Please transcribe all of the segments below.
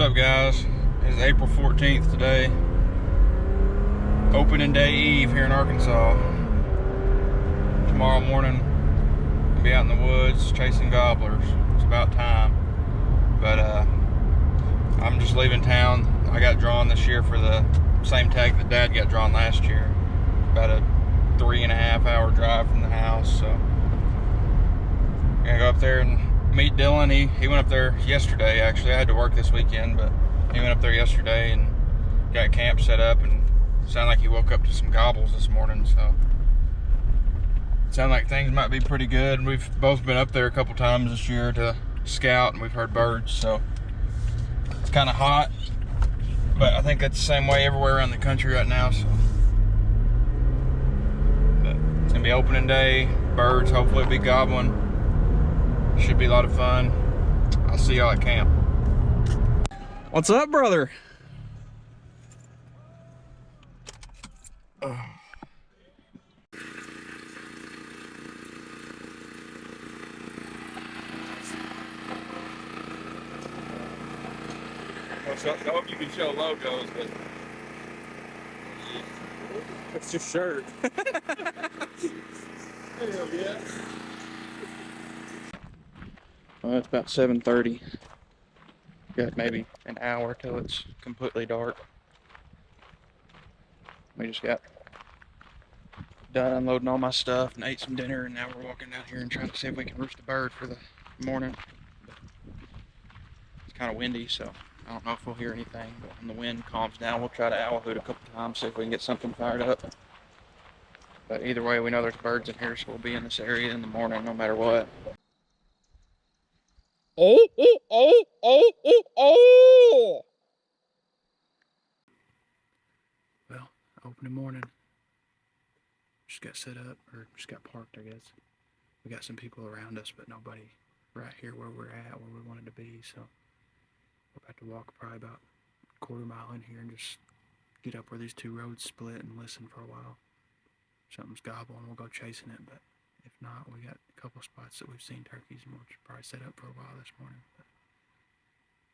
up, guys? It's April 14th today. Opening day eve here in Arkansas. Tomorrow morning, I'll be out in the woods chasing gobblers. It's about time. But I'm just leaving town. I got drawn this year for the same tag that Dad got drawn last year. About a 3.5 hour drive from the house. So I'm gonna go up there and meet Dylan. He went up there yesterday. Actually, I had to work this weekend, but he went up there yesterday and got camp set up, and sounded like he woke up to some gobbles this morning. So it sounded like things might be pretty good. We've both been up there a couple times this year to scout, and we've heard birds. So it's kind of hot, but I think that's the same way everywhere around the country right now. So but it's gonna be opening day. Birds hopefully will be gobbling. Should be a lot of fun. I'll see y'all at camp. What's up, brother? I hope you can show logos, but it's your shirt. Hell yeah. Well, it's about 7:30. Got maybe an hour till it's completely dark. We just got done unloading all my stuff and ate some dinner, and now we're walking down here and trying to see if we can roost a bird for the morning. It's kind of windy, so I don't know if we'll hear anything, but when the wind calms down, we'll try to owl hoot a couple times, see if we can get something fired up. But either way, we know there's birds in here, so we'll be in this area in the morning no matter what. Oh, oh, oh, oh, oh, oh! Well, opening morning. Just got set up, or just got parked, I guess. We got some people around us, but nobody right here where we're at, where we wanted to be, so we're about to walk probably about a quarter mile in here and just get up where these two roads split and listen for a while. Something's gobbling, we'll go chasing it, but if not, we got a couple spots that we've seen turkeys, and we'll probably set up for a while this morning. But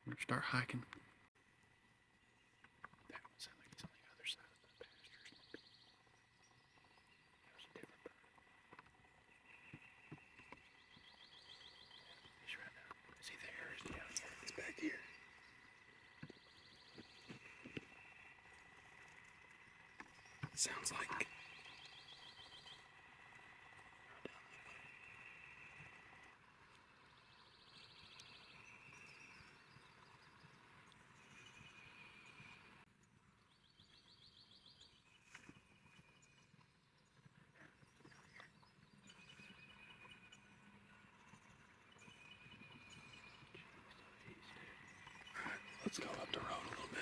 we're gonna start hiking. That one sounds like he's on the other side of the pastures. There's a different bird. He's right now. Is he there or is he out here? He's back here. Sounds like. Let's go up the road a little bit.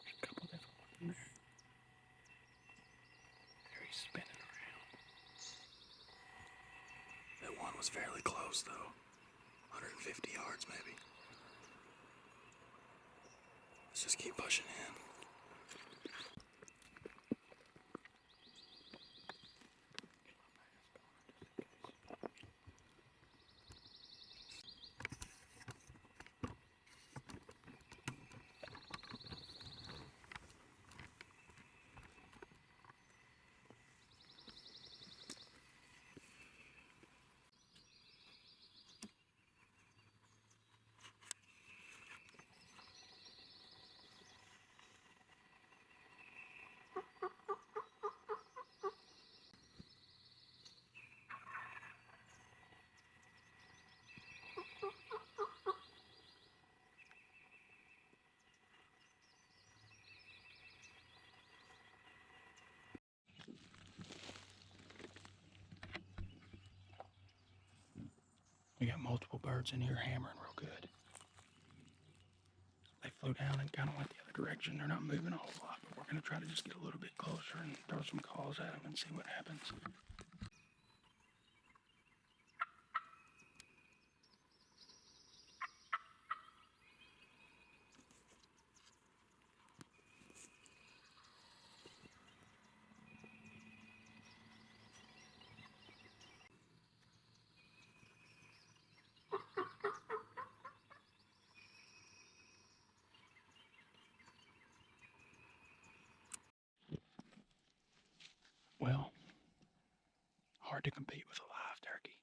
There's a couple different ones in there. There he's spinning around. That one was fairly close though. 150 yards maybe. Let's just keep pushing in. We got multiple birds in here hammering real good. They flew down and kind of went the other direction. They're not moving a whole lot, but we're going to try to just get a little bit closer and throw some calls at them and see what happens. hard to compete with a live turkey.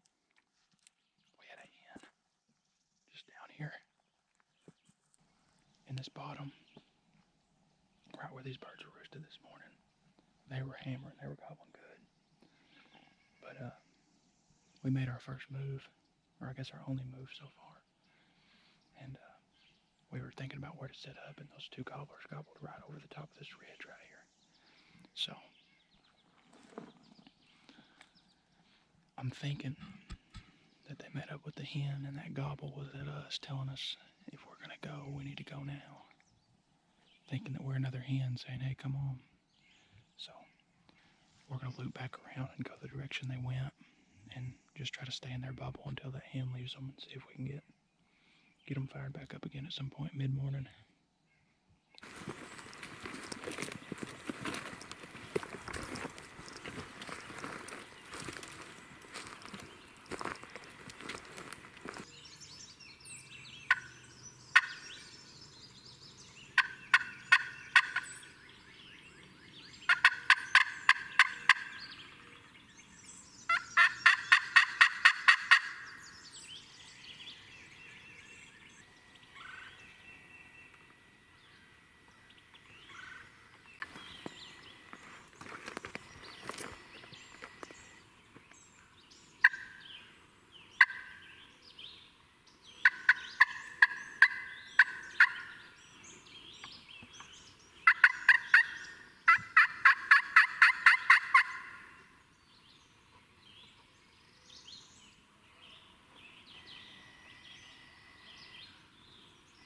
We had a hen just down here in this bottom, right where these birds were roosted this morning. They were hammering, they were gobbling good. But we made our first move, or I guess our only move so far. And we were thinking about where to set up, and those two gobblers gobbled right over the top of this ridge right here. So I'm thinking that they met up with the hen, and that gobble was at us, telling us if we're gonna go, we need to go now. Thinking that we're another hen saying, hey, come on. So we're gonna loop back around and go the direction they went, and just try to stay in their bubble until that hen leaves them, and see if we can get them fired back up again at some point mid-morning.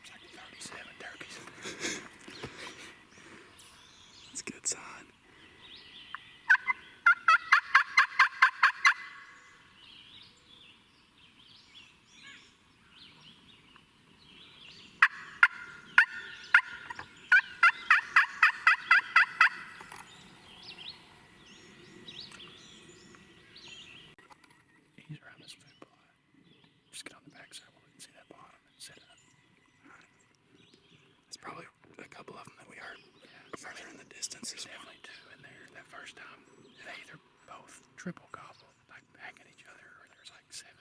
It's like 37 turkeys. That's a good sign. He's around this food plot. Just get on the backside where we can see that bottom and set it up. It's probably a couple of them that we heard further in the distance. There's definitely two in there. That first time, they either both triple gobble, like back at each other, or there's like 7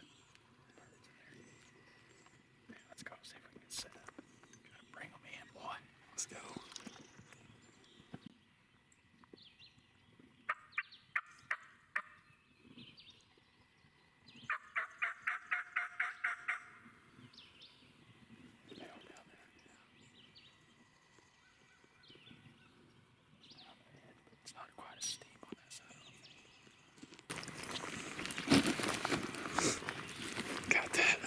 birds in there. Yeah, let's go see if we can get set up. Try to bring them in, boy. Let's go. It's not quite as steep on that side, I don't think. Got that.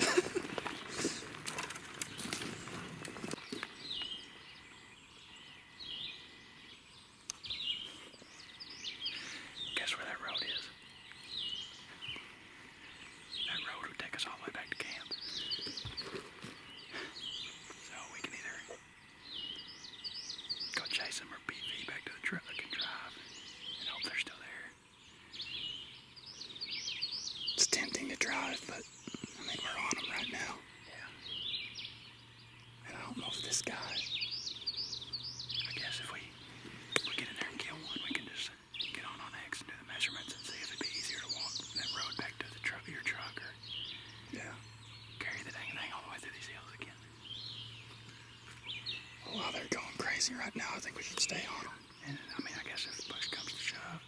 Guess where that road is? That road would take us all the way back to camp. So we can either go chase them or PV back to the truck and drive and hope they're still there. It's tempting to drive, but I mean, we're on them right now. Yeah. And I don't know if this guy, I guess if we get in there and kill one, we can just get on X and do the measurements and see if it'd be easier to walk that road back to the your truck, or carry the dang thing all the way through these hills again. Well, while they're going crazy right now, I think we should stay on them. And I mean, I guess if push comes to shove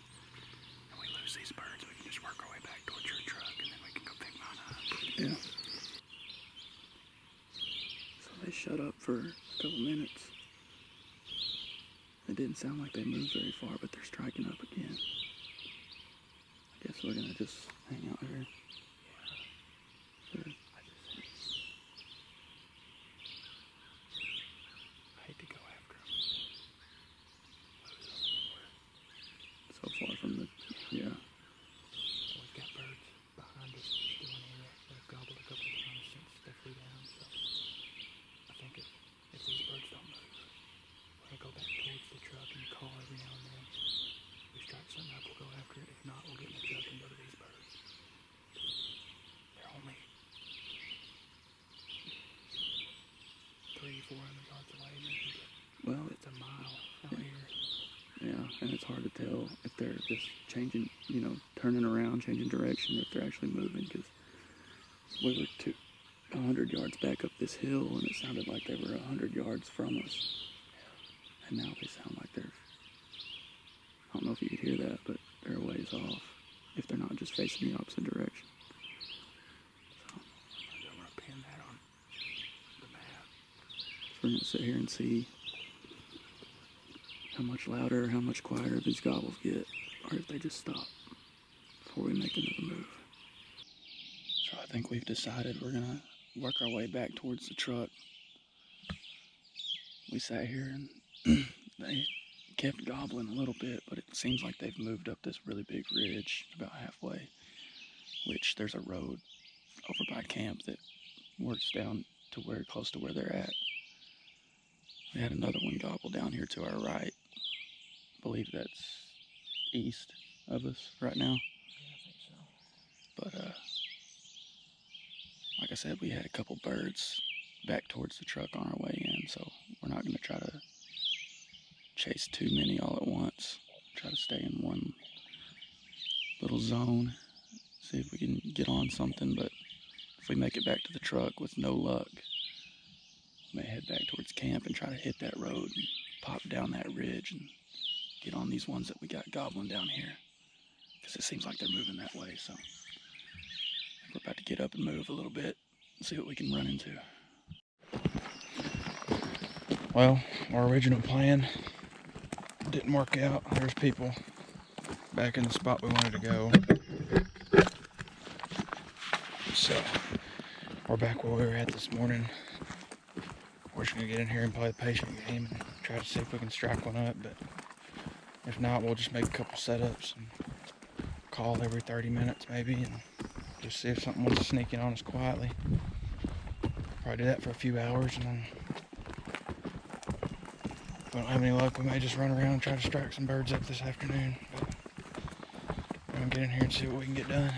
and we lose these birds, we can just work our way back towards your truck, and then we can go pick mine up. Yeah. So they shut up for a couple minutes. It didn't sound like they moved very far, but they're striking up again. I guess we're gonna just hang out here. Sure. I hate to go after them. So far from the, yeah. We've got birds behind us still in here. They've gobbled a couple of times since they flew down, so I think if these birds don't move, we're gonna go back towards the truck and call every now and then. If we strike something up, we'll go after it. If not, we'll get in the truck and go to these birds. They're only 300-400 yards away, maybe. Well, it's a mile out here. Yeah. and it's hard to tell if they're just changing, you know, turning around, changing direction, or if they're actually moving, because we were 100 yards back up this hill, and it sounded like they were 100 yards from us. And now they sound like they're, I don't know if you could hear that, but they're a ways off, if they're not just facing the opposite direction. So, I'm going to pin that on the map. So we're going to sit here and see how much louder, how much quieter these gobbles get, or if they just stop before we make another move. So I think we've decided we're gonna work our way back towards the truck. We sat here and they kept gobbling a little bit, but it seems like they've moved up this really big ridge about halfway, which there's a road over by camp that works down to where, close to where they're at. We had another one gobble down here to our right. I believe that's east of us right now. Yeah, I think so. But like I said, we had a couple birds back towards the truck on our way in, so we're not going to try to chase too many all at once. Try to stay in one little zone, see if we can get on something. But if we make it back to the truck with no luck, we may head back towards camp and try to hit that road and pop down that ridge and get on these ones that we got gobbling down here, because it seems like they're moving that way. So I think we're about to get up and move a little bit and see what we can run into. Well, our original plan didn't work out. There's people back in the spot we wanted to go. So we're back where we were at this morning. We're just gonna get in here and play the patient game and try to see if we can strike one up, but if not, we'll just make a couple setups and call every 30 minutes maybe, and just see if something wants to sneak in on us quietly. Probably do that for a few hours, and then if we don't have any luck, we may just run around and try to strike some birds up this afternoon. But we're gonna get in here and see what we can get done.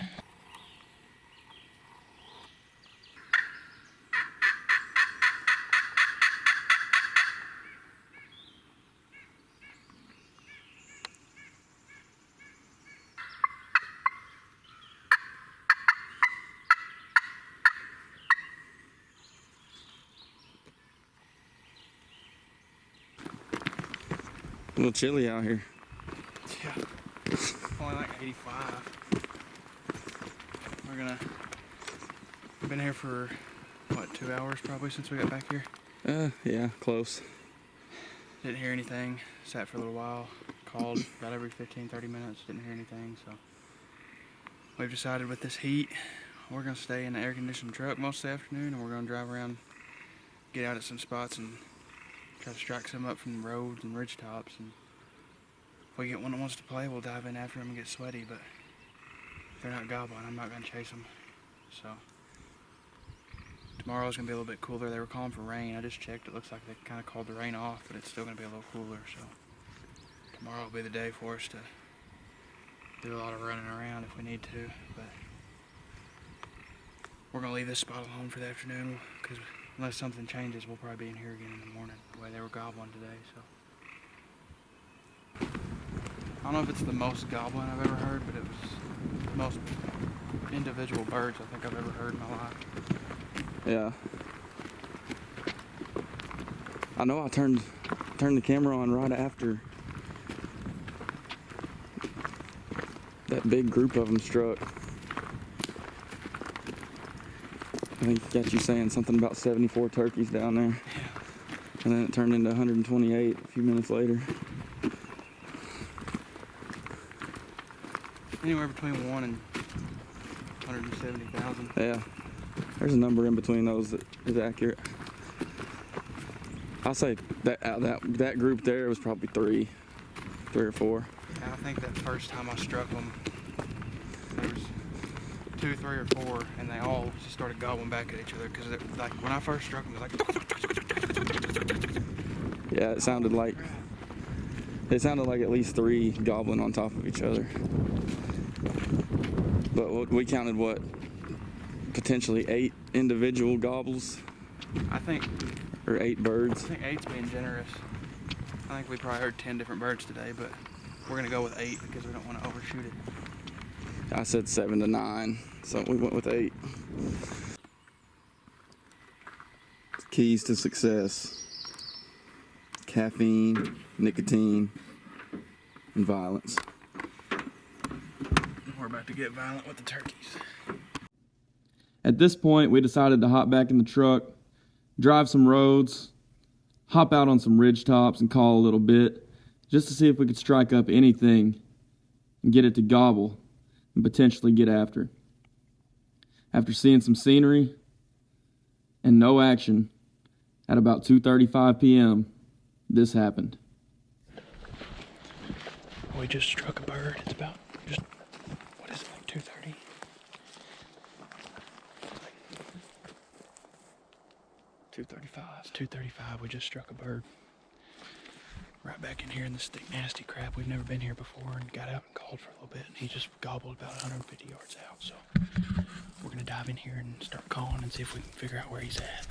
A little chilly out here. Yeah, only like 85. We've been here for, what, 2 hours probably since we got back here? Yeah, close. Didn't hear anything, sat for a little while, called about every 15-30 minutes, didn't hear anything, so we've decided with this heat, we're gonna stay in the air-conditioned truck most of the afternoon, and we're gonna drive around, get out at some spots and try to strike some up from the roads and ridge tops, and if we get one that wants to play, we'll dive in after them and get sweaty, but if they're not gobbling, I'm not going to chase them. So tomorrow's going to be a little bit cooler. They were calling for rain. I just checked. It looks like they kind of called the rain off, but it's still going to be a little cooler, so tomorrow will be the day for us to do a lot of running around if we need to, but we're going to leave this spot alone for the afternoon, because unless something changes, we'll probably be in here again in the morning, the way they were gobbling today, so. I don't know if it's the most gobbling I've ever heard, but it was the most individual birds I think I've ever heard in my life. Yeah. I know I turned the camera on right after that big group of them struck. I think it got you saying something about 74 turkeys down there. Yeah. And then it turned into 128 a few minutes later. Anywhere between 1 and 170,000. Yeah. There's a number in between those that is accurate. I'll say that group there was probably three or four. Yeah, I think that first time I struck them, there was 2, 3, or 4, and they all just started gobbling back at each other, because like when I first struck them, it was like. Yeah, it sounded like at least 3 gobbling on top of each other. But we counted what, potentially 8 individual gobbles. I think. Or 8 birds. I think 8's being generous. I think we probably heard 10 different birds today, but We're gonna go with 8 because we don't want to overshoot it. I said 7 to 9, so we went with 8. Keys to success: caffeine, nicotine, and violence. We're about to get violent with the turkeys. At this point, we decided to hop back in the truck, drive some roads, hop out on some ridge tops and call a little bit, just to see if we could strike up anything and get it to gobble and potentially get after. After seeing some scenery and no action, at about 2:35 p.m., this happened. We just struck a bird. It's about just, what is it, like 2:30? 2:35. 2:35. We just struck a bird. Right back in here in this thick, nasty crap. We've never been here before, and got out and called for a little bit, and he just gobbled about 150 yards out. So we're gonna dive in here and start calling and see if we can figure out where he's at.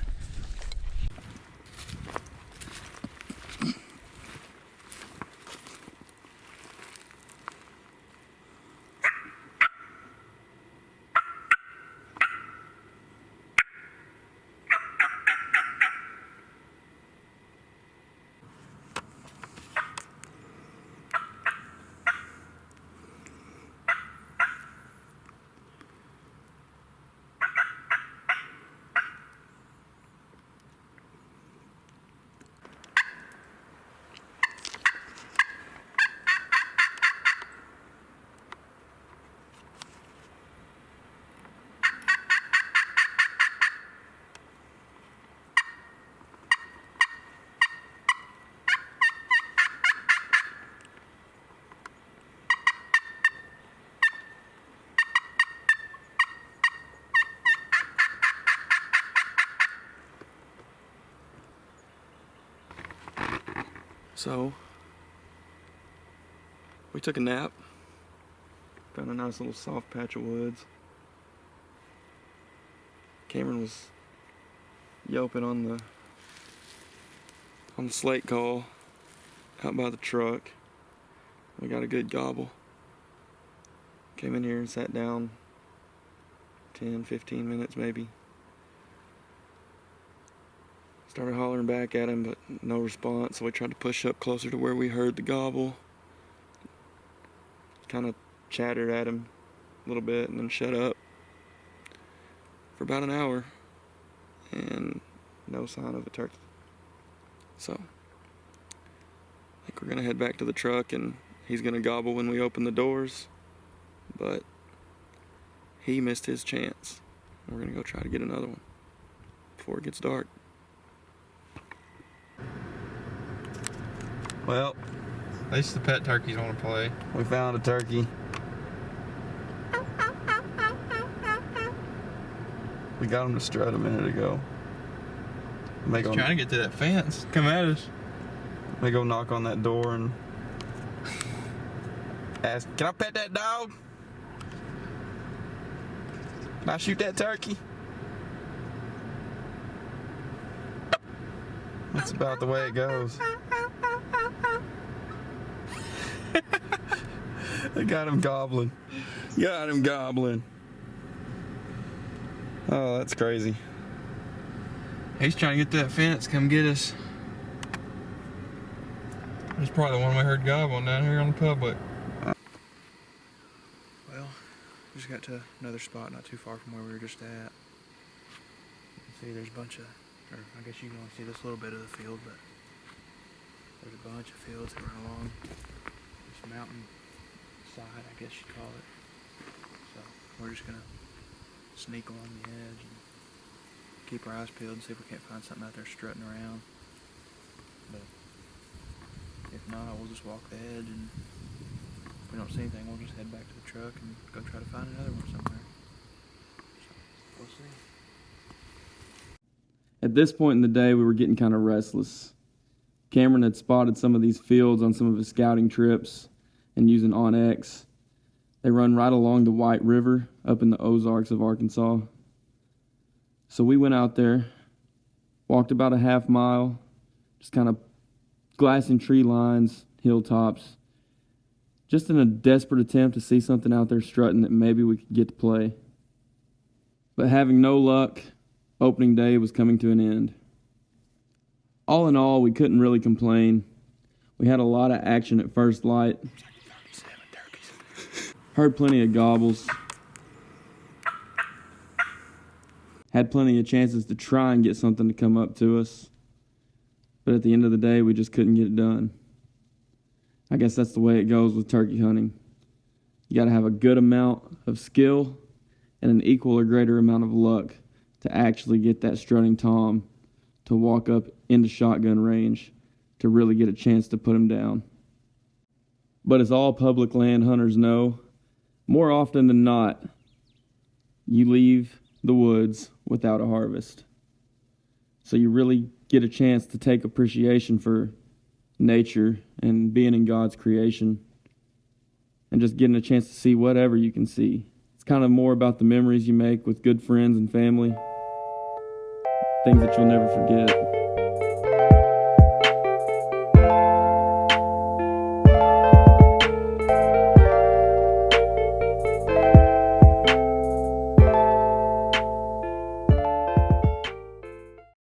So, we took a nap, found a nice little soft patch of woods. Cameron was yelping on the slate call out by the truck. We got a good gobble. Came in here and sat down 10-15 minutes maybe. Started hollering back at him, but no response, so we tried to push up closer to where we heard the gobble. Kind of chattered at him a little bit and then shut up for about an hour, and no sign of a turkey. So I think we're gonna head back to the truck, and he's gonna gobble when we open the doors, but he missed his chance. We're gonna go try to get another one before it gets dark. Well, At least the pet turkeys want to play. we found a turkey. We got him to strut a minute ago. May He's go, trying to get to that fence. Come at us. may go knock on that door and ask, can I pet that dog? Can I shoot that turkey? That's about the way it goes. I got him gobbling. Got him gobbling. Oh, that's crazy. He's trying to get to that fence. Come get us. It's probably the one we heard gobbling down here on the public. Well, we just got to another spot not too far from where we were just at. You can see there's a bunch of, or I guess you can only see this little bit of the field, but there's a bunch of fields that run along this mountain side, I guess you'd call it. So we're just gonna sneak along the edge and keep our eyes peeled and see if we can't find something out there strutting around. But if not, we'll just walk the edge, and if we don't see anything, we'll just head back to the truck and go try to find another one somewhere. So, we'll see. At this point in the day, we were getting kind of restless. Cameron had spotted some of these fields on some of his scouting trips and using OnX. They run right along the White River up in the Ozarks of Arkansas. So we went out there, walked about a half mile, just kind of glassing tree lines, hilltops, just in a desperate attempt to see something out there strutting that maybe we could get to play. But having no luck, opening day was coming to an end. All in all, we couldn't really complain. We had a lot of action at first light. Heard plenty of gobbles. Had plenty of chances to try and get something to come up to us. But at the end of the day, we just couldn't get it done. I guess that's the way it goes with turkey hunting. You got to have a good amount of skill and an equal or greater amount of luck to actually get that strutting tom to walk up into shotgun range to really get a chance to put him down. But as all public land hunters know, more often than not, you leave the woods without a harvest. So you really get a chance to take appreciation for nature and being in God's creation and just getting a chance to see whatever you can see. It's kind of more about the memories you make with good friends and family, things that you'll never forget.